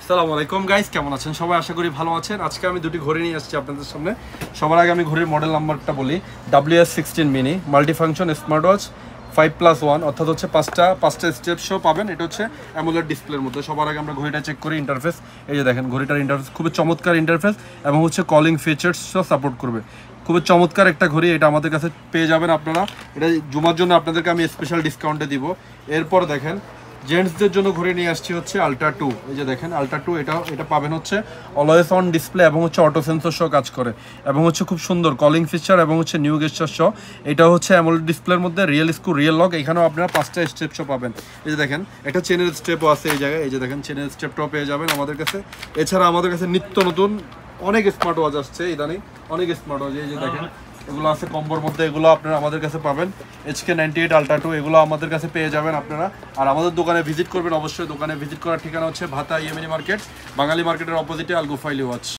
আসসালামু আলাইকুম গাইস, কেমন আছেন সবাই? আশা করি ভালো আছেন। আজকে আমি দুটি ঘড়ি নিয়ে আসছি আপনাদের সামনে। সবার আগে আমি ঘড়ির মডেল নাম্বারটা বলি, WS16 mini multi function smart watch 5+1, অর্থাৎ হচ্ছে পাঁচটা স্টেপ শো পাবেন। এটা হচ্ছে অ্যামোলেড ডিসপ্লের মধ্যে। সবার আগে আমরা ঘড়িটা চেক করি ইন্টারফেস। এই যে দেখেন ঘড়িটার ইন্টারফেস খুবই চমৎকার ইন্টারফেস এবং হচ্ছে কলিং ফিচার্সও সাপোর্ট করবে। খুবই চমৎকার একটা ঘড়ি, এটা আমাদের কাছে পেয়ে যাবেন আপনারা। এটা জুমার জন্য আপনাদেরকে আমি স্পেশাল ডিসকাউন্টে দিব। এরপর দেখেন জেন্টসদের জন্য ঘড়ি নিয়ে আসছি হচ্ছে আলট্রা 2। এই যে দেখেন আলট্রা 2, এটা পাবেন হচ্ছে অলওয়েজ অন ডিসপ্লে এবং হচ্ছে অটো সেন্সর সহ কাজ করে এবং হচ্ছে খুব সুন্দর কলিং ফিচার এবং হচ্ছে নিউ গেস্টার সহ। এটা হচ্ছে অ্যামোলেড ডিসপ্লের মধ্যে রিয়েল স্ক্রু রিয়েল লক। এখানেও আপনারা 5টা স্টেপ সহ পাবেন। এই যে দেখেন একটা চেনের স্টেপও আছে এই জায়গায়। এই যে দেখেন চেনের স্টেপটাও পেয়ে যাবেন আমাদের কাছে। এছাড়া আমাদের কাছে নিত্য নতুন অনেক স্মার্ট ওয়াচ আসছে ইদানিং, অনেক স্মার্ট ওয়াচ। এই যে দেখেন এগুলো আছে কম্বোর মধ্যে, এগুলো আপনারা আমাদের কাছে পাবেন। HK98 আলট্রা 2 এগুলো আমাদের কাছে পেয়ে যাবেন আপনারা। আর আমাদের দোকানে ভিজিট করবেন অবশ্যই। দোকানে ভিজিট করার ঠিকানা হচ্ছে ভাতা ইয়েমেনি মার্কেট, বাঙালি মার্কেটের অপোজিটে আল গোফাইলি ওয়াচ।